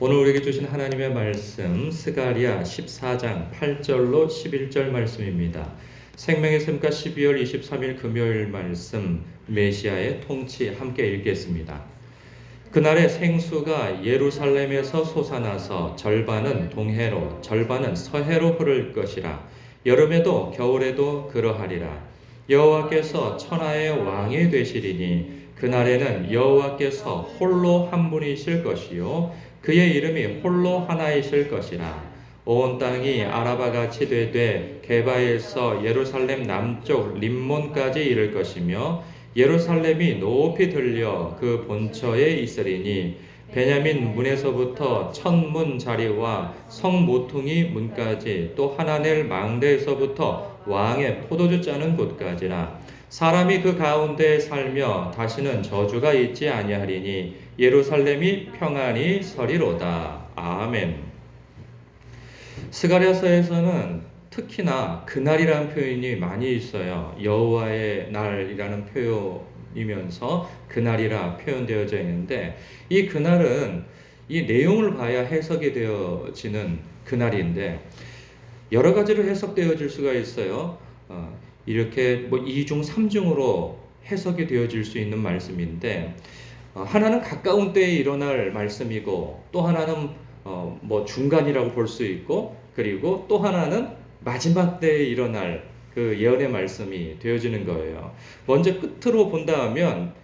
오늘 우리에게 주신 하나님의 말씀 스가랴 14장 8절로 11절 말씀입니다. 생명의 샘가 12월 23일 금요일 말씀 메시아의 통치 함께 읽겠습니다. 그날에 생수가 예루살렘에서 솟아나서 절반은 동해로 절반은 서해로 흐를 것이라. 여름에도 겨울에도 그러하리라. 여호와께서 천하의 왕이 되시리니 그날에는 여호와께서 홀로 한 분이실 것이요 그의 이름이 홀로 하나이실 것이라. 온 땅이 아라바같이 되되 게바에서 예루살렘 남쪽 림몬까지 이를 것이며 예루살렘이 높이 들려 그 본처에 있으리니 베냐민 문에서부터 천문 자리와 성 모퉁이 문까지 또 하나넬 망대에서부터 왕의 포도주 짜는 곳까지라. 사람이 그 가운데 살며 다시는 저주가 있지 아니하리니 예루살렘이 평안히 서리로다. 아멘. 스가랴서에서는 특히나 그날이라는 표현이 많이 있어요. 여호와의 날이라는 표현이면서 그날이라 표현되어져 있는데, 이 그날은 이 내용을 봐야 해석이 되어지는 그날인데 여러 가지로 해석되어질 수가 있어요. 이렇게 2중, 3중으로 해석이 되어질 수 있는 말씀인데, 하나는 가까운 때에 일어날 말씀이고, 또 하나는 중간이라고 볼 수 있고, 그리고 또 하나는 마지막 때에 일어날 그 예언의 말씀이 되어지는 거예요. 먼저 끝으로 본다 하면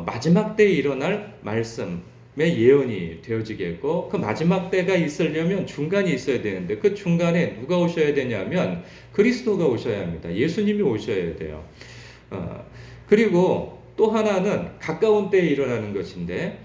마지막 때에 일어날 말씀의 예언이 되어지겠고, 그 마지막 때가 있으려면 중간이 있어야 되는데, 그 중간에 누가 오셔야 되냐면 그리스도가 오셔야 합니다. 예수님이 오셔야 돼요. 그리고 또 하나는 가까운 때에 일어나는 것인데,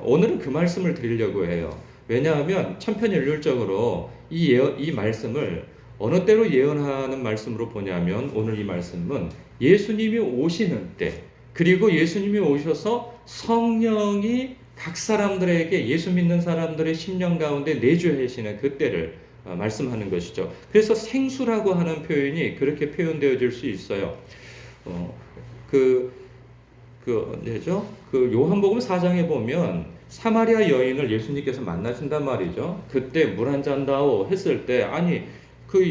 오늘은 그 말씀을 드리려고 해요. 왜냐하면 천편일률적으로 이 말씀을 어느 때로 예언하는 말씀으로 보냐면, 오늘 이 말씀은 예수님이 오시는 때, 그리고 예수님이 오셔서 성령이 각 사람들에게, 예수 믿는 사람들의 심령 가운데 내주하시는 그때를 말씀하는 것이죠. 그래서 생수라고 하는 표현이 그렇게 표현되어질 수 있어요. 요한복음 4장에 보면 사마리아 여인을 예수님께서 만나신단 말이죠. 그때 물 한 잔 다오 했을 때, 아니 그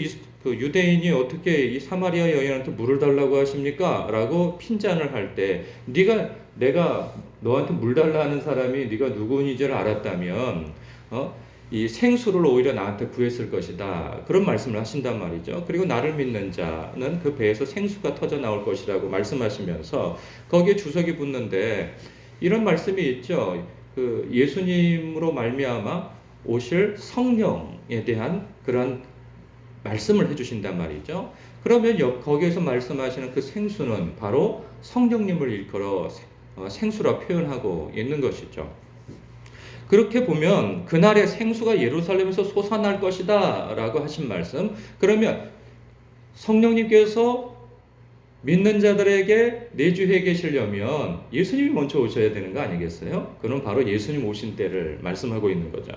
유대인이 어떻게 이 사마리아 여인한테 물을 달라고 하십니까? 라고 핀잔을 할 때, 내가 너한테 물 달라 하는 사람이 네가 누구인지를 알았다면 이 생수를 오히려 나한테 구했을 것이다. 그런 말씀을 하신단 말이죠. 그리고 나를 믿는 자는 그 배에서 생수가 터져 나올 것이라고 말씀하시면서 거기에 주석이 붙는데, 이런 말씀이 있죠. 그 예수님으로 말미암아 오실 성령에 대한 그런 말씀을 해주신단 말이죠. 그러면 거기에서 말씀하시는 그 생수는 바로 성령님을 일컬어 생수라 표현하고 있는 것이죠. 그렇게 보면 그날의 생수가 예루살렘에서 솟아날 것이다 라고 하신 말씀, 그러면 성령님께서 믿는 자들에게 내주해 계시려면 예수님이 먼저 오셔야 되는 거 아니겠어요? 그럼 바로 예수님 오신 때를 말씀하고 있는 거죠.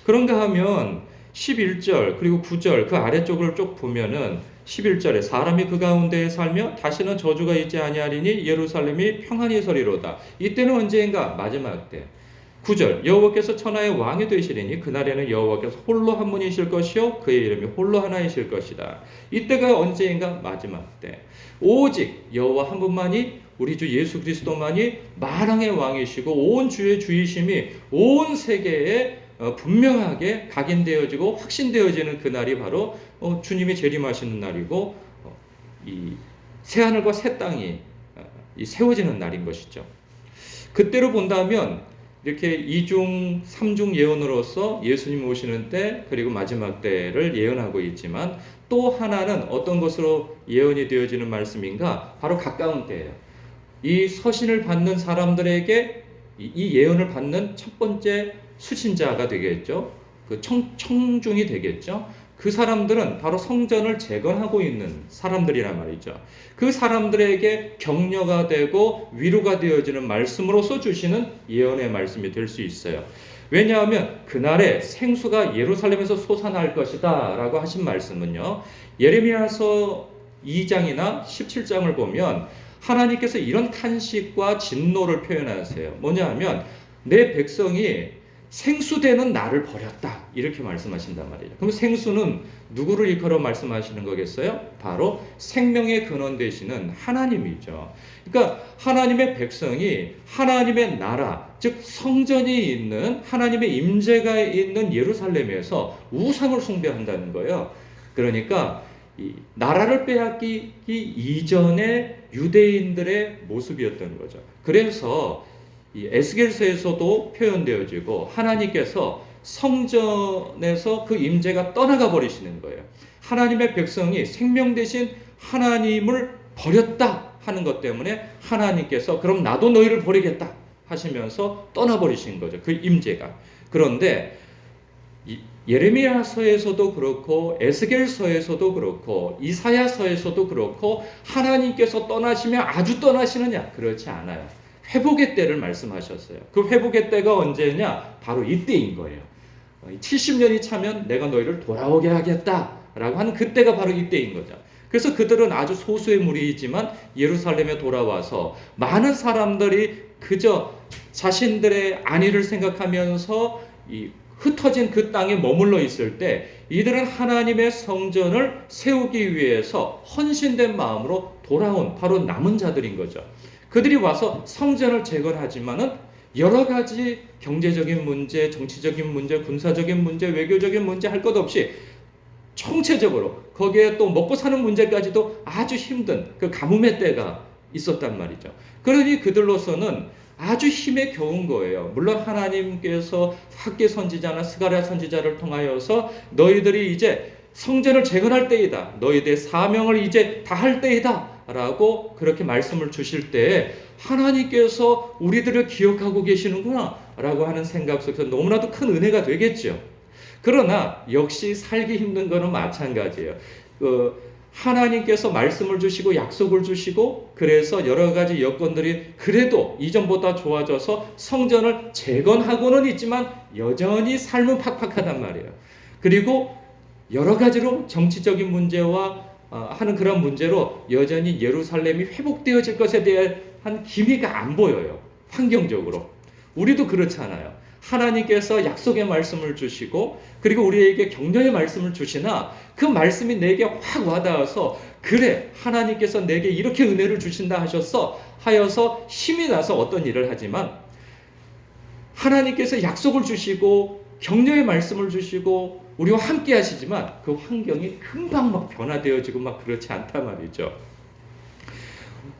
그런가 하면 11절 그리고 9절 그 아래쪽을 쭉 보면은 11절에 사람이 그 가운데에 살며 다시는 저주가 있지 아니하리니 예루살렘이 평안히 서리로다. 이때는 언제인가? 마지막 때. 9절 여호와께서 천하의 왕이 되시리니 그날에는 여호와께서 홀로 한 분이실 것이요 그의 이름이 홀로 하나이실 것이다. 이때가 언제인가? 마지막 때. 오직 여호와 한 분만이, 우리 주 예수 그리스도만이 만왕의 왕이시고 온 주의 주이심이 온 세계에 분명하게 각인되어지고 확신되어지는 그날이 바로 주님이 재림하시는 날이고, 이 새하늘과 새 땅이 세워지는 날인 것이죠. 그때로 본다면 이렇게 2중, 3중 예언으로서 예수님 오시는 때 그리고 마지막 때를 예언하고 있지만, 또 하나는 어떤 것으로 예언이 되어지는 말씀인가? 바로 가까운 때예요. 이 서신을 받는 사람들에게 이 예언을 받는 첫 번째 수신자가 되겠죠. 그 청중이 되겠죠. 그 사람들은 바로 성전을 재건하고 있는 사람들이란 말이죠. 그 사람들에게 격려가 되고 위로가 되어지는 말씀으로서 주시는 예언의 말씀이 될 수 있어요. 왜냐하면 그날에 생수가 예루살렘에서 솟아날 것이다 라고 하신 말씀은요, 예레미야서 2장이나 17장을 보면 하나님께서 이런 탄식과 진노를 표현하세요. 뭐냐 하면 내 백성이 생수되는 나를 버렸다 이렇게 말씀하신단 말이죠. 그럼 생수는 누구를 일컬어 말씀하시는 거겠어요? 바로 생명의 근원 되시는 하나님이죠. 그러니까 하나님의 백성이 하나님의 나라, 즉 성전이 있는 하나님의 임재가 있는 예루살렘에서 우상을 숭배한다는 거예요. 그러니까 이 나라를 빼앗기기 이전의 유대인들의 모습이었던 거죠. 그래서 이 에스겔서에서도 표현되어지고 하나님께서 성전에서 그 임재가 떠나가 버리시는 거예요. 하나님의 백성이 생명 대신 하나님을 버렸다 하는 것 때문에 하나님께서 그럼 나도 너희를 버리겠다 하시면서 떠나버리신 거죠. 그 임재가. 그런데 예레미야서에서도 그렇고 에스겔서에서도 그렇고 이사야서에서도 그렇고 하나님께서 떠나시면 아주 떠나시느냐? 그렇지 않아요. 회복의 때를 말씀하셨어요. 그 회복의 때가 언제냐? 바로 이때인 거예요. 70년이 차면 내가 너희를 돌아오게 하겠다라고 하는 그때가 바로 이때인 거죠. 그래서 그들은 아주 소수의 무리이지만 예루살렘에 돌아와서 많은 사람들이 그저 자신들의 안위를 생각하면서 이 흩어진 그 땅에 머물러 있을 때 이들은 하나님의 성전을 세우기 위해서 헌신된 마음으로 돌아온 바로 남은 자들인 거죠. 그들이 와서 성전을 재건하지만은 여러 가지 경제적인 문제, 정치적인 문제, 군사적인 문제, 외교적인 문제 할 것 없이 총체적으로 거기에 또 먹고 사는 문제까지도 아주 힘든 그 가뭄의 때가 있었단 말이죠. 그러니 그들로서는 아주 힘에 겨운 거예요. 물론 하나님께서 학개 선지자나 스가랴 선지자를 통하여서 너희들이 이제 성전을 재건할 때이다. 너희들의 사명을 이제 다할 때이다. 라고 그렇게 말씀을 주실 때 하나님께서 우리들을 기억하고 계시는구나 라고 하는 생각 속에서 너무나도 큰 은혜가 되겠죠. 그러나 역시 살기 힘든 거는 마찬가지예요. 하나님께서 말씀을 주시고 약속을 주시고 그래서 여러 가지 여건들이 그래도 이전보다 좋아져서 성전을 재건하고는 있지만 여전히 삶은 팍팍하단 말이에요. 그리고 여러 가지로 정치적인 문제와 하는 그런 문제로 여전히 예루살렘이 회복되어질 것에 대한 기미가 안 보여요. 환경적으로. 우리도 그렇잖아요. 하나님께서 약속의 말씀을 주시고 그리고 우리에게 격려의 말씀을 주시나 그 말씀이 내게 확 와닿아서 그래 하나님께서 내게 이렇게 은혜를 주신다 하여서 힘이 나서 어떤 일을 하지만 하나님께서 약속을 주시고 격려의 말씀을 주시고 우리와 함께 하시지만 그 환경이 금방 막 변화되어지고 막 그렇지 않단 말이죠.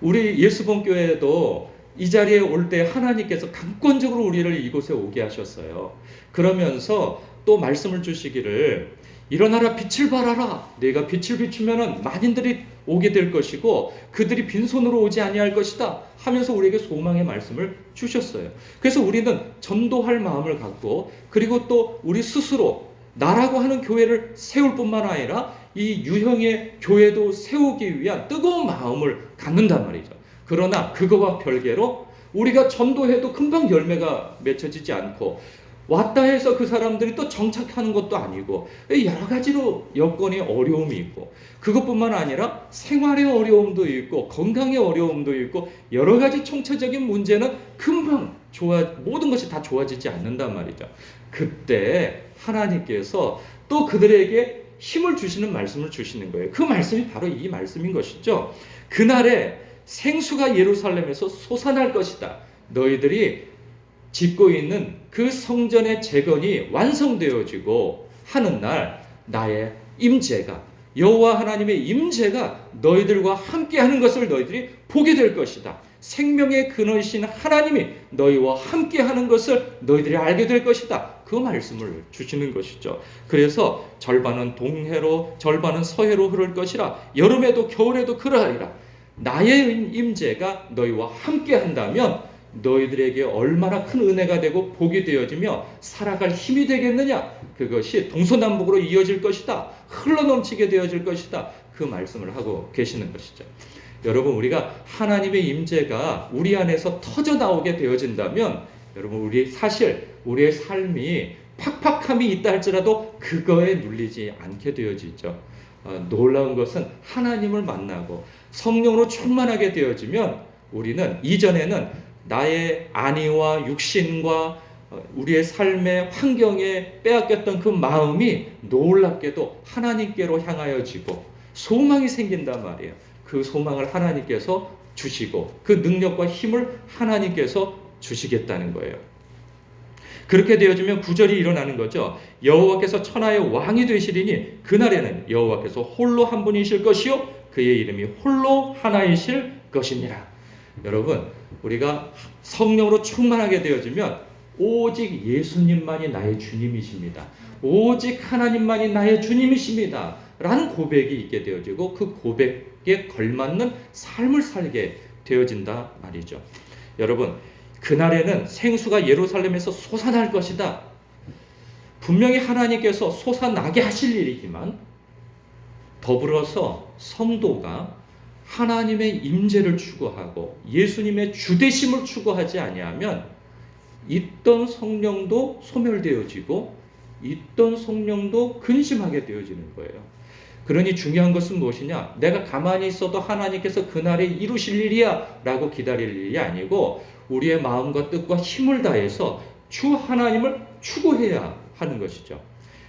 우리 예수본교회도 이 자리에 올 때 하나님께서 강권적으로 우리를 이곳에 오게 하셨어요. 그러면서 또 말씀을 주시기를 일어나라 빛을 발하라. 내가 빛을 비추면은 만인들이 오게 될 것이고 그들이 빈손으로 오지 아니할 것이다 하면서 우리에게 소망의 말씀을 주셨어요. 그래서 우리는 전도할 마음을 갖고 그리고 또 우리 스스로 나라고 하는 교회를 세울 뿐만 아니라 이 유형의 교회도 세우기 위한 뜨거운 마음을 갖는단 말이죠. 그러나 그거와 별개로 우리가 전도해도 금방 열매가 맺혀지지 않고 왔다 해서 그 사람들이 또 정착하는 것도 아니고 여러 가지로 여건의 어려움이 있고 그것뿐만 아니라 생활의 어려움도 있고 건강의 어려움도 있고 여러 가지 총체적인 문제는 금방 모든 것이 다 좋아지지 않는단 말이죠. 그때 하나님께서 또 그들에게 힘을 주시는 말씀을 주시는 거예요. 그 말씀이 바로 이 말씀인 것이죠. 그날에 생수가 예루살렘에서 솟아날 것이다. 너희들이 짓고 있는 그 성전의 재건이 완성되어지고 하는 날 나의 임재가 여호와 하나님의 임재가 너희들과 함께하는 것을 너희들이 보게 될 것이다. 생명의 근원이신 하나님이 너희와 함께하는 것을 너희들이 알게 될 것이다. 그 말씀을 주시는 것이죠. 그래서 절반은 동해로 절반은 서해로 흐를 것이라 여름에도 겨울에도 그러하리라. 나의 임재가 너희와 함께한다면 너희들에게 얼마나 큰 은혜가 되고 복이 되어지며 살아갈 힘이 되겠느냐. 그것이 동서남북으로 이어질 것이다. 흘러넘치게 되어질 것이다. 그 말씀을 하고 계시는 것이죠. 여러분 우리가 하나님의 임재가 우리 안에서 터져나오게 되어진다면 여러분 사실 우리의 삶이 팍팍함이 있다 할지라도 그거에 눌리지 않게 되어지죠. 놀라운 것은 하나님을 만나고 성령으로 충만하게 되어지면 우리는 이전에는 나의 안위와 육신과 우리의 삶의 환경에 빼앗겼던 그 마음이 놀랍게도 하나님께로 향하여지고 소망이 생긴단 말이에요. 그 소망을 하나님께서 주시고 그 능력과 힘을 하나님께서 주시겠다는 거예요. 그렇게 되어지면 구절이 일어나는 거죠. 여호와께서 천하의 왕이 되시리니 그날에는 여호와께서 홀로 한 분이실 것이요 그의 이름이 홀로 하나이실 것이니라. 여러분, 우리가 성령으로 충만하게 되어지면 오직 예수님만이 나의 주님이십니다. 오직 하나님만이 나의 주님이십니다. 라는 고백이 있게 되어지고 그 고백에 걸맞는 삶을 살게 되어진다 말이죠. 여러분, 그날에는 생수가 예루살렘에서 솟아날 것이다. 분명히 하나님께서 솟아나게 하실 일이지만 더불어서 성도가 하나님의 임재를 추구하고 예수님의 주되심을 추구하지 아니하면 있던 성령도 소멸되어지고 있던 성령도 근심하게 되어지는 거예요. 그러니 중요한 것은 무엇이냐? 내가 가만히 있어도 하나님께서 그날에 이루실 일이야 라고 기다릴 일이 아니고 우리의 마음과 뜻과 힘을 다해서 주 하나님을 추구해야 하는 것이죠.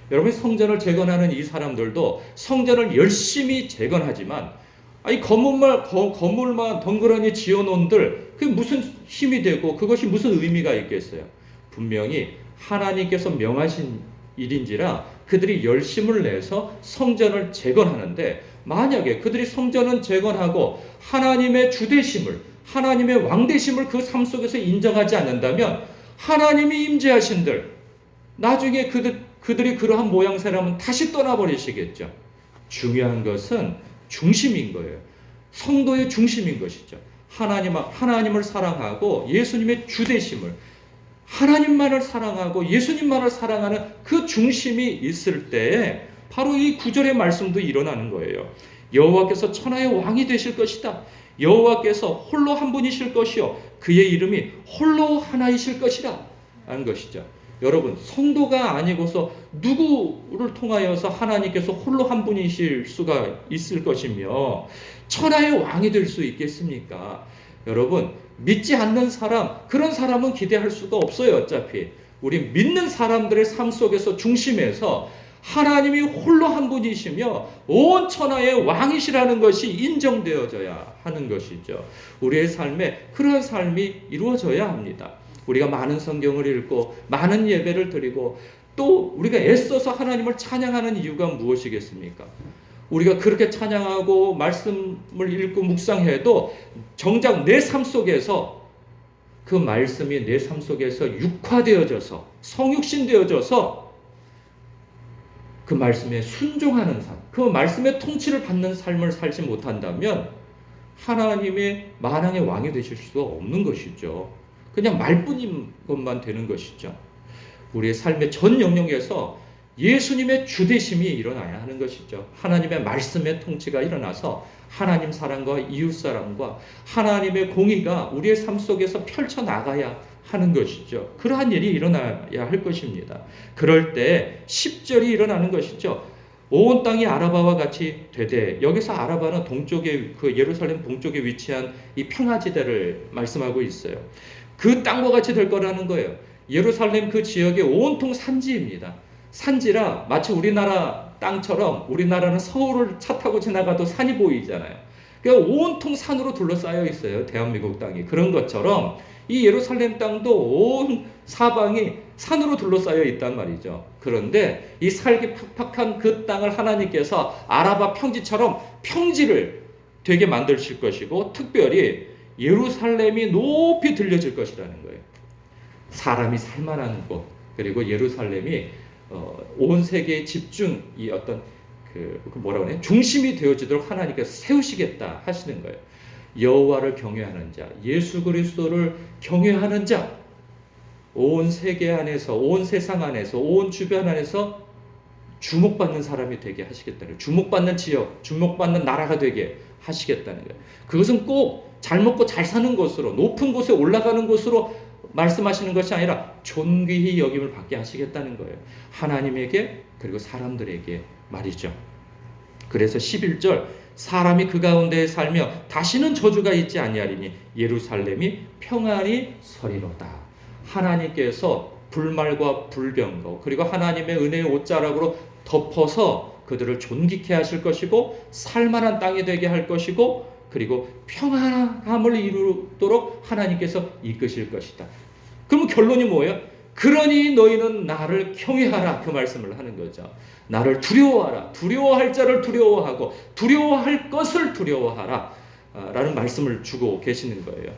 여러분, 성전을 재건하는 이 사람들도 성전을 열심히 재건하지만 건물만 덩그러니 지어놓은들 그게 무슨 힘이 되고 그것이 무슨 의미가 있겠어요? 분명히 하나님께서 명하신 일인지라 그들이 열심을 내서 성전을 재건하는데 만약에 그들이 성전은 재건하고 하나님의 주되심을 하나님의 왕되심을 그 삶 속에서 인정하지 않는다면 하나님이 임재하신들 나중에 그들이 그러한 모양새라면 다시 떠나버리시겠죠. 중요한 것은 중심인 거예요. 성도의 중심인 것이죠. 하나님을 사랑하고 예수님의 주되심을 하나님만을 사랑하고 예수님만을 사랑하는 그 중심이 있을 때에 바로 이 구절의 말씀도 일어나는 거예요. 여호와께서 천하의 왕이 되실 것이다. 여호와께서 홀로 한 분이실 것이요 그의 이름이 홀로 하나이실 것이라 하는 것이죠. 여러분, 성도가 아니고서 누구를 통하여서 하나님께서 홀로 한 분이실 수가 있을 것이며 천하의 왕이 될 수 있겠습니까? 여러분, 믿지 않는 사람, 그런 사람은 기대할 수가 없어요. 어차피 우리 믿는 사람들의 삶 속에서 중심에서 하나님이 홀로 한 분이시며 온 천하의 왕이시라는 것이 인정되어져야 하는 것이죠. 우리의 삶에 그런 삶이 이루어져야 합니다. 우리가 많은 성경을 읽고 많은 예배를 드리고 또 우리가 애써서 하나님을 찬양하는 이유가 무엇이겠습니까? 우리가 그렇게 찬양하고 말씀을 읽고 묵상해도 정작 내 삶 속에서 그 말씀이 내 삶 속에서 육화되어져서 성육신되어져서 그 말씀에 순종하는 삶, 그 말씀의 통치를 받는 삶을 살지 못한다면 하나님의 만왕의 왕이 되실 수가 없는 것이죠. 그냥 말뿐인 것만 되는 것이죠. 우리의 삶의 전 영역에서 예수님의 주되심이 일어나야 하는 것이죠. 하나님의 말씀의 통치가 일어나서 하나님 사랑과 이웃 사랑과 하나님의 공의가 우리의 삶 속에서 펼쳐나가야 하는 것이죠. 그러한 일이 일어나야 할 것입니다. 그럴 때 10절이 일어나는 것이죠. 온 땅이 아라바와 같이 되되, 여기서 아라바는 동쪽에, 그 예루살렘 동쪽에 위치한 이 평화지대를 말씀하고 있어요. 그 땅과 같이 될 거라는 거예요. 예루살렘 그 지역이 온통 산지입니다. 산지라 마치 우리나라 땅처럼 우리나라는 서울을 차 타고 지나가도 산이 보이잖아요. 그러니까 온통 산으로 둘러싸여 있어요. 대한민국 땅이. 그런 것처럼 이 예루살렘 땅도 온 사방이 산으로 둘러싸여 있단 말이죠. 그런데 이 살기 팍팍한 그 땅을 하나님께서 아라바 평지처럼 평지를 되게 만드실 것이고, 특별히 예루살렘이 높이 들려질 것이라는 거예요. 사람이 살만한 곳, 그리고 예루살렘이 온 세계의 집중, 이 어떤 뭐라고 하냐, 중심이 되어지도록 하나님께서 세우시겠다 하시는 거예요. 여호와를 경외하는 자, 예수 그리스도를 경외하는 자, 온 세계 안에서, 온 세상 안에서, 온 주변 안에서 주목받는 사람이 되게 하시겠다는 거예요. 주목받는 지역, 주목받는 나라가 되게 하시겠다는 거예요. 그것은 꼭 잘 먹고 잘 사는 곳으로, 높은 곳에 올라가는 곳으로 말씀하시는 것이 아니라 존귀히 여김을 받게 하시겠다는 거예요. 하나님에게, 그리고 사람들에게 말이죠. 그래서 11절, 사람이 그 가운데에 살며 다시는 저주가 있지 아니하리니 예루살렘이 평안히 서리로다. 하나님께서 불말과 불병거 그리고 하나님의 은혜의 옷자락으로 덮어서 그들을 존귀케 하실 것이고 살만한 땅이 되게 할 것이고 그리고 평안함을 이루도록 하나님께서 이끄실 것이다. 그러면 결론이 뭐예요? 그러니 너희는 나를 경외하라, 그 말씀을 하는 거죠. 나를 두려워하라. 두려워할 자를 두려워하고 두려워할 것을 두려워하라 라는 말씀을 주고 계시는 거예요.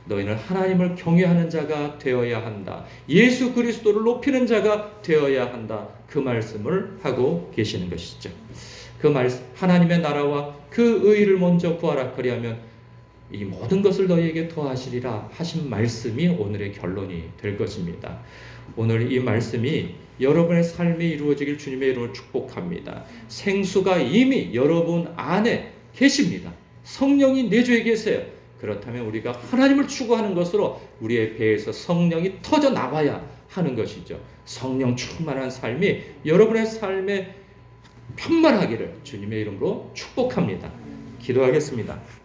너희는 하나님을 경외하는 자가 되어야 한다. 예수 그리스도를 높이는 자가 되어야 한다. 그 말씀을 하고 계시는 것이죠. 그 말씀, 하나님의 나라와 그 의를 먼저 구하라. 그리하면 이 모든 것을 너희에게 더하시리라 하신 말씀이 오늘의 결론이 될 것입니다. 오늘 이 말씀이 여러분의 삶에 이루어지길 주님의 이름으로 축복합니다. 생수가 이미 여러분 안에 계십니다. 성령이 내주에 계세요. 그렇다면 우리가 하나님을 추구하는 것으로 우리의 배에서 성령이 터져 나와야 하는 것이죠. 성령 충만한 삶이 여러분의 삶에 편만하기를 주님의 이름으로 축복합니다. 기도하겠습니다.